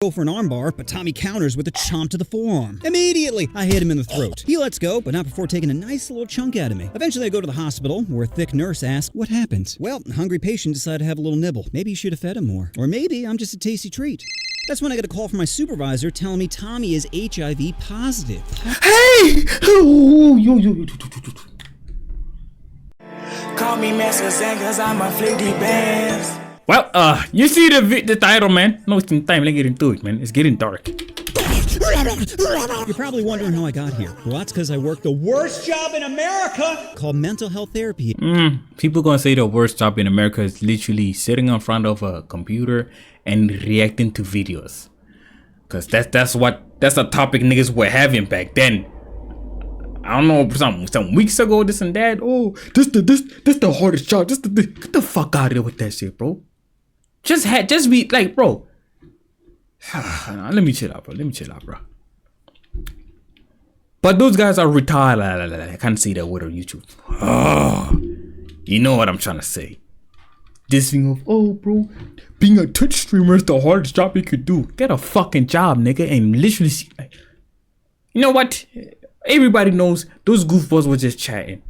go for an armbar, but Tommy counters with a chomp to the forearm. Immediately, I hit him in the throat. He lets go, but not before taking a nice little chunk out of me. Eventually, I go to the hospital, where a thick nurse asks, what happened? Well, a hungry patient decided to have a little nibble. Maybe you should have fed him more. Or maybe I'm just a tasty treat. That's when I get a call from my supervisor telling me Tommy is HIV positive. Hey! Call me Master Zen cause I'm a flicky bands. Well, you see the title, man. No, it's in time. Let's get into it, man. It's getting dark. You're probably wondering how I got here. Well, that's because I work the worst job in America called mental health therapy. People gonna say the worst job in America is literally sitting in front of a computer and reacting to videos. Cause that's a topic niggas were having back then. I don't know, some weeks ago, this and that. Oh, this the hardest job. Get the fuck out of here with that shit, bro. Just be like, bro. Let me chill out, bro. But those guys are retarded. I can't say that word on YouTube. Oh, you know what I'm trying to say. This thing of, oh, bro, being a Twitch streamer is the hardest job you could do. Get a fucking job, nigga, and literally see, like, you know what? Everybody knows those goofballs were just chatting.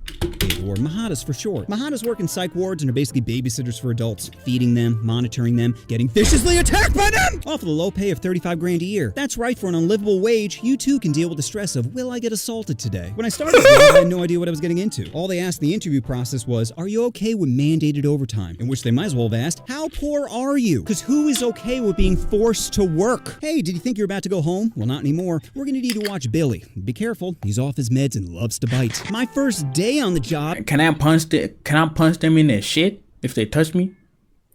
Or Mahadas for short. Mahadas work in psych wards and are basically babysitters for adults, feeding them, monitoring them, getting viciously attacked by them! Off of the low pay of 35 grand a year. That's right, for an unlivable wage, you too can deal with the stress of, will I get assaulted today? When I started, I had no idea what I was getting into. All they asked in the interview process was, are you okay with mandated overtime? In which they might as well have asked, how poor are you? Because who is okay with being forced to work? Hey, did you think you're about to go home? Well, not anymore. We're gonna need to watch Billy. Be careful, he's off his meds and loves to bite. My first day on the job. Can I punch them in their shit if they touch me?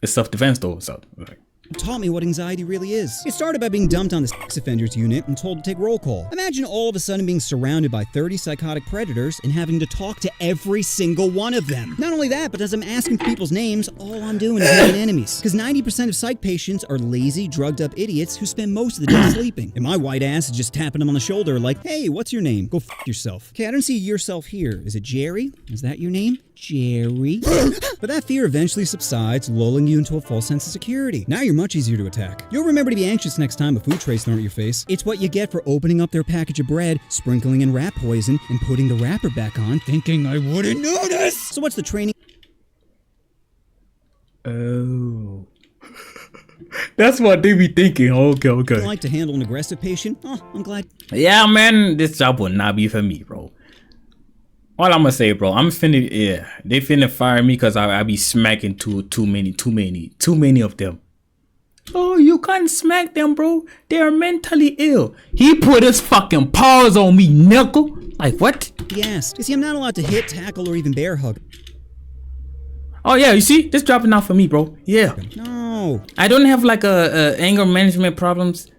It's self-defense though, so like. Taught me what anxiety really is. It started by being dumped on the sex offenders unit and told to take roll call. Imagine all of a sudden being surrounded by 30 psychotic predators and having to talk to every single one of them. Not only that, but as I'm asking for people's names, all I'm doing is making enemies. Because 90% of psych patients are lazy, drugged up idiots who spend most of the day sleeping. And my white ass is just tapping them on the shoulder like, hey, what's your name? Go f yourself. Okay, I don't see yourself here. Is it Jerry? Is that your name? Jerry. But that fear eventually subsides, lulling you into a false sense of security. Now you're much easier to attack. You'll remember to be anxious next time a food tray's thrown at your face. It's what you get for opening up their package of bread, sprinkling in rat poison, and putting the wrapper back on, thinking I wouldn't notice. So what's the training? Oh. That's what they be thinking. Okay. Like to handle an aggressive patient? Oh, I'm glad. Yeah, man, this job will not be for me, bro. All I'm gonna say, bro, they finna fire me because I be smacking too many of them. Oh, you can't smack them, bro. They are mentally ill. He put his fucking paws on me, nickel. Like, what? Yes. You see, I'm not allowed to hit, tackle, or even bear hug. Oh, yeah, you see? This dropping out for me, bro. Yeah. No. I don't have, like, anger management problems.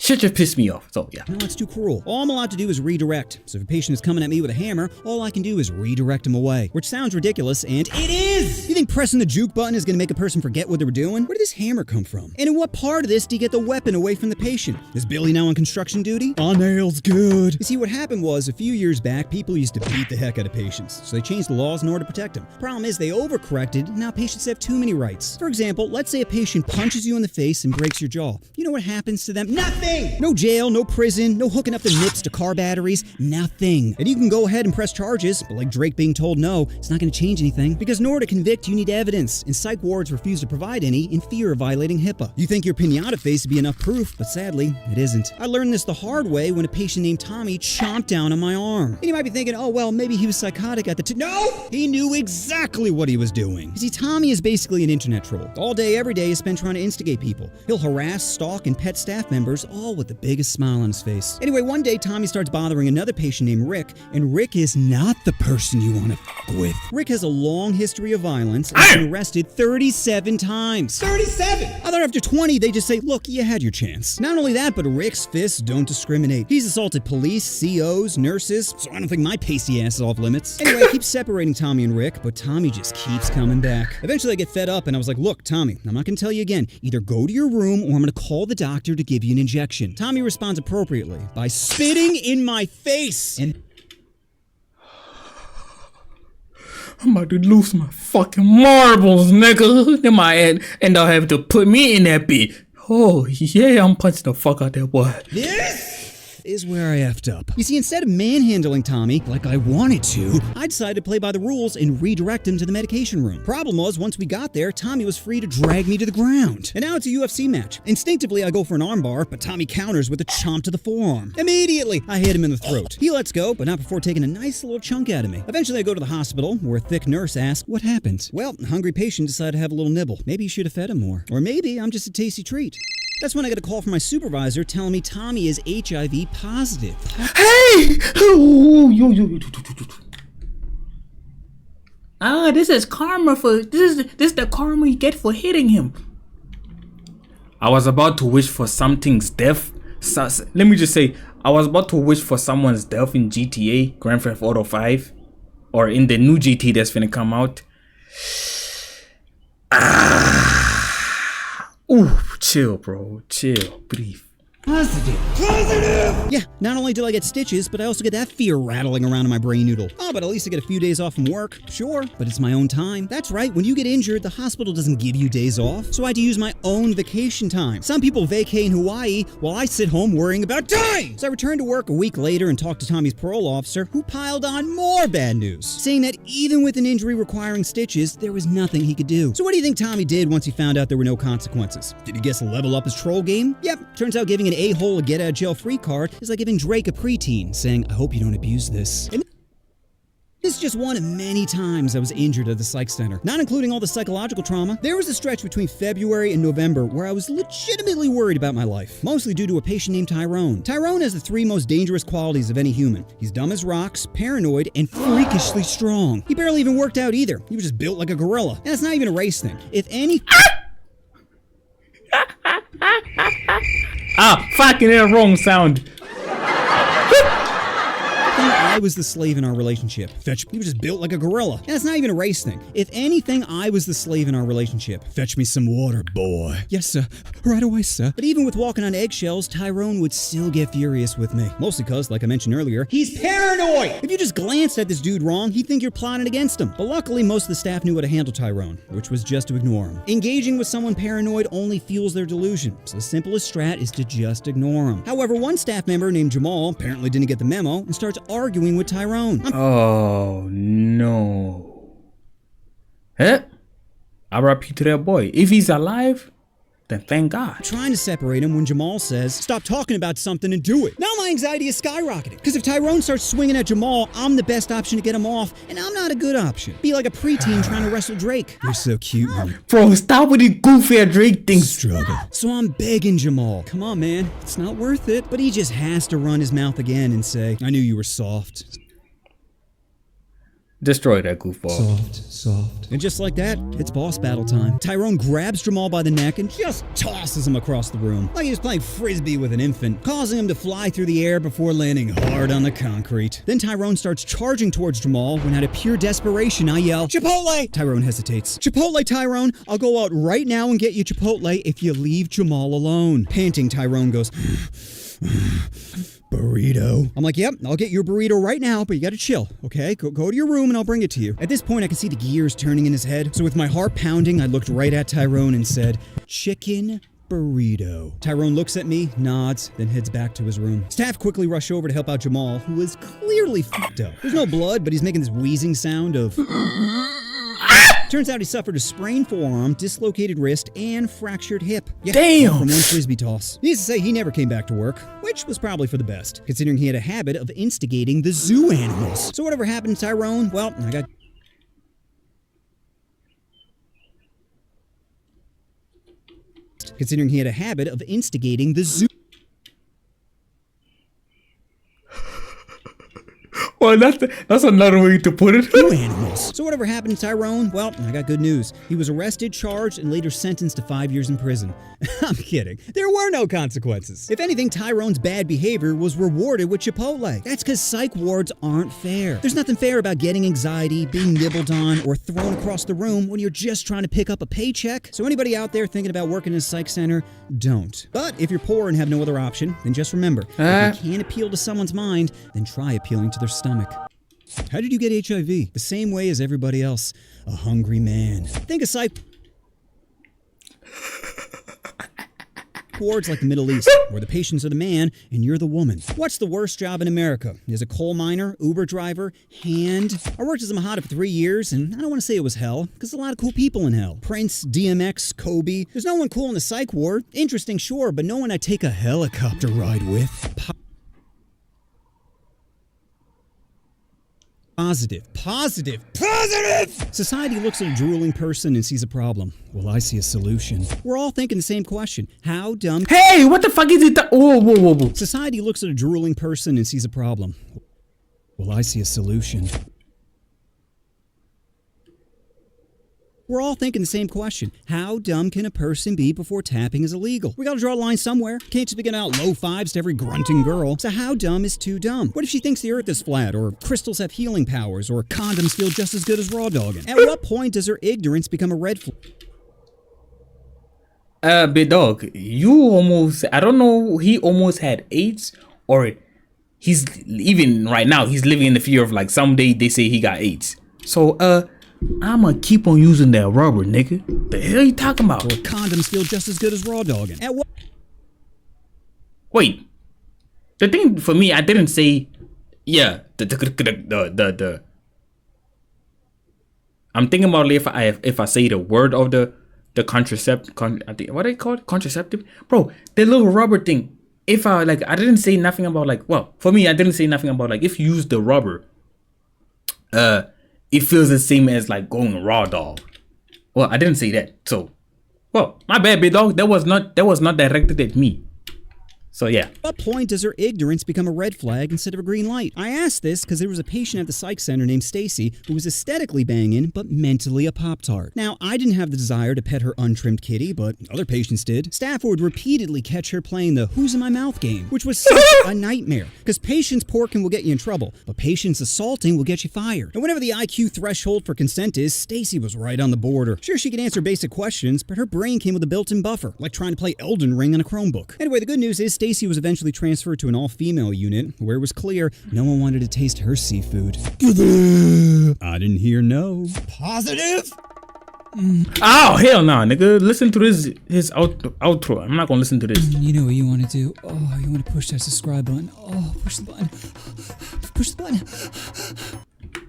Shit just pissed me off, so yeah. No, that's too cruel. All I'm allowed to do is redirect. So if a patient is coming at me with a hammer, all I can do is redirect him away. Which sounds ridiculous, and it is! You think pressing the juke button is gonna make a person forget what they were doing? Where did this hammer come from? And in what part of this do you get the weapon away from the patient? Is Billy now on construction duty? On nails, good. You see, what happened was, a few years back, people used to beat the heck out of patients. So they changed the laws in order to protect them. Problem is, they overcorrected, and now patients have too many rights. For example, let's say a patient punches you in the face and breaks your jaw. You know what happens to them? Nothing! No jail, no prison, no hooking up their nips to car batteries, nothing. And you can go ahead and press charges, but like Drake being told no, it's not going to change anything. Because in order to convict, you need evidence, and psych wards refuse to provide any in fear of violating HIPAA. You think your piñata face would be enough proof, but sadly, it isn't. I learned this the hard way when a patient named Tommy chomped down on my arm. And you might be thinking, oh well, maybe he was psychotic at the time. No! He knew exactly what he was doing. You see, Tommy is basically an internet troll. All day, every day is spent trying to instigate people. He'll harass, stalk, and pet staff members, all with the biggest smile on his face. Anyway, one day Tommy starts bothering another patient named Rick, and Rick is not the person you want to f with. Rick has a long history of violence and has been arrested 37 times. 37! I thought after 20 they just say, look, you had your chance. Not only that, but Rick's fists don't discriminate. He's assaulted police, COs, nurses, so I don't think my pasty ass is off limits. Anyway, I keep separating Tommy and Rick, but Tommy just keeps coming back. Eventually I get fed up and I was like, look, Tommy, I'm not gonna tell you again. Either go to your room or I'm gonna call the doctor to give you an injection. Tommy responds appropriately by spitting in my face and I'm about to lose my fucking marbles, nigga. They might end up having to put me in that bit. Oh, yeah, I'm punching the fuck out that boy. This is where I effed up. You see, instead of manhandling Tommy like I wanted to, I decided to play by the rules and redirect him to the medication room. Problem was, once we got there, Tommy was free to drag me to the ground. And now it's a UFC match. Instinctively, I go for an armbar, but Tommy counters with a chomp to the forearm. Immediately, I hit him in the throat. He lets go, but not before taking a nice little chunk out of me. Eventually, I go to the hospital, where a thick nurse asks, what happened? Well, a hungry patient decided to have a little nibble. Maybe you should have fed him more. Or maybe I'm just a tasty treat. That's when I get a call from my supervisor telling me Tommy is HIV positive. Hey! This is karma for this is the karma you get for hitting him. I was about to wish for something's death. Let me just say, I was about to wish for someone's death in GTA Grand Theft Auto 5, or in the new GT that's finna come out. Ooh, chill, bro. Chill. Breathe. Positive! Yeah, not only did I get stitches, but I also get that fear rattling around in my brain noodle. Oh, but at least I get a few days off from work. Sure, but it's my own time. That's right, when you get injured, the hospital doesn't give you days off, so I had to use my own vacation time. Some people vacay in Hawaii while I sit home worrying about dying! So I returned to work a week later and talked to Tommy's parole officer, who piled on more bad news, saying that even with an injury requiring stitches, there was nothing he could do. So what do you think Tommy did once he found out there were no consequences? Did he guess level up his troll game? Yep, turns out giving an a-hole a get-out-of-jail-free card is like giving Drake a preteen, saying, I hope you don't abuse this. And this is just one of many times I was injured at the psych center, not including all the psychological trauma. There was a stretch between February and November where I was legitimately worried about my life, mostly due to a patient named Tyrone. Tyrone has the three most dangerous qualities of any human. He's dumb as rocks, paranoid, and freakishly strong. He barely even worked out either. He was just built like a gorilla. And it's not even a race thing. If any... Fucking that wrong sound. I was the slave in our relationship. Fetch. He was just built like a gorilla. And it's not even a race thing. If anything, I was the slave in our relationship. Fetch me some water, boy. Yes, sir. Right away, sir. But even with walking on eggshells, Tyrone would still get furious with me. Mostly because, like I mentioned earlier, he's paranoid! If you just glanced at this dude wrong, he'd think you're plotting against him. But luckily, most of the staff knew how to handle Tyrone, which was just to ignore him. Engaging with someone paranoid only fuels their delusion, so the simplest strat is to just ignore him. However, one staff member named Jamal apparently didn't get the memo and starts arguing with Tyrone. Oh no. Huh? RIP to that boy. If he's alive, then thank God. Trying to separate him when Jamal says, stop talking about something and do it. Now my anxiety is skyrocketing, because if Tyrone starts swinging at Jamal, I'm the best option to get him off, and I'm not a good option. Be like a preteen trying to wrestle Drake. You're so cute, man. Bro, stop with the goofy Drake things. Struggle. So I'm begging Jamal, come on, man, it's not worth it. But he just has to run his mouth again and say, I knew you were soft. Destroy that goofball. Soft. And just like that, it's boss battle time. Tyrone grabs Jamal by the neck and just tosses him across the room, like he was playing frisbee with an infant, causing him to fly through the air before landing hard on the concrete. Then Tyrone starts charging towards Jamal when out of pure desperation I yell, Chipotle! Tyrone hesitates. Chipotle, Tyrone! I'll go out right now and get you Chipotle if you leave Jamal alone. Panting, Tyrone goes, burrito. I'm like, yep, I'll get you a burrito right now, but you gotta chill, okay? Go to your room and I'll bring it to you. At this point, I can see the gears turning in his head. So with my heart pounding, I looked right at Tyrone and said, chicken burrito. Tyrone looks at me, nods, then heads back to his room. Staff quickly rush over to help out Jamal, who is clearly fucked up. There's no blood, but he's making this wheezing sound of... Turns out he suffered a sprained forearm, dislocated wrist, and fractured hip. Yeah, damn! From one frisbee toss. Needless to say, he never came back to work, which was probably for the best, considering he had a habit of instigating the zoo animals. So whatever happened to Tyrone, well, I got... Considering he had a habit of instigating the zoo... Well, that's another way to put it. Animals. So whatever happened to Tyrone, well, I got good news. He was arrested, charged, and later sentenced to 5 years in prison. I'm kidding. There were no consequences. If anything, Tyrone's bad behavior was rewarded with Chipotle. That's because psych wards aren't fair. There's nothing fair about getting anxiety, being nibbled on, or thrown across the room when you're just trying to pick up a paycheck. So anybody out there thinking about working in a psych center, don't. But if you're poor and have no other option, then just remember, if you can't appeal to someone's mind, then try appealing to their stomach. How did you get HIV? The same way as everybody else. A hungry man. Think of psych... psych wards like the Middle East, where the patients are the man and you're the woman. What's the worst job in America? Is a coal miner, Uber driver, hand? I worked as a Mahada for 3 years, and I don't want to say it was hell, because there's a lot of cool people in hell. Prince, DMX, Kobe. There's no one cool in the psych ward. Interesting, sure, but no one I'd take a helicopter ride with. Positive. Society looks at a drooling person and sees a problem. Well, I see a solution. We're all thinking the same question. How dumb... Hey, what the fuck is it? Whoa. Society looks at a drooling person and sees a problem. Well, I see a solution. We're all thinking the same question. How dumb can a person be before tapping is illegal? We gotta draw a line somewhere. Can't just be giving out low fives to every grunting girl. So how dumb is too dumb? What if she thinks the earth is flat, or crystals have healing powers, or condoms feel just as good as raw dogging? At what point does her ignorance become a red flag? Big dog, I don't know, he almost had AIDS, or he's, even right now, he's living in the fear of like someday they say he got AIDS. So, I'ma keep on using that rubber, nigga. The hell you talking about? Or condoms feel just as good as raw dogging. At what? Wait. The thing for me, I didn't say, yeah, the. I'm thinking about if I say the word of the what they call it? Contraceptive? Bro, the little rubber thing. If I didn't say nothing about for me, I didn't say nothing about if you use the rubber, it feels the same as going raw dog. Well, I didn't say that. So, well, my bad, big dog. That was not directed at me. So yeah. At what point does her ignorance become a red flag instead of a green light? I asked this because there was a patient at the psych center named Stacy who was aesthetically banging but mentally a Pop-Tart. Now, I didn't have the desire to pet her untrimmed kitty, but other patients did. Staff would repeatedly catch her playing the who's in my mouth game, which was such a nightmare because patients porking will get you in trouble, but patients assaulting will get you fired. And whenever the IQ threshold for consent is, Stacy was right on the border. Sure, she could answer basic questions, but her brain came with a built-in buffer, like trying to play Elden Ring on a Chromebook. Anyway, the good news is Stacy was eventually transferred to an all-female unit where it was clear no one wanted to taste her seafood. I didn't hear no. Positive? Oh, hell no, nigga. Listen to his outro. I'm not gonna listen to this. You know what you want to do? Oh, you want to push that subscribe button. Oh, push the button. Push the button.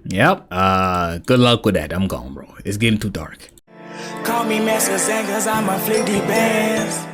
Yep. Good luck with that. I'm gone, bro. It's getting too dark. Call me Master Zen, cause I'm a flick these bands.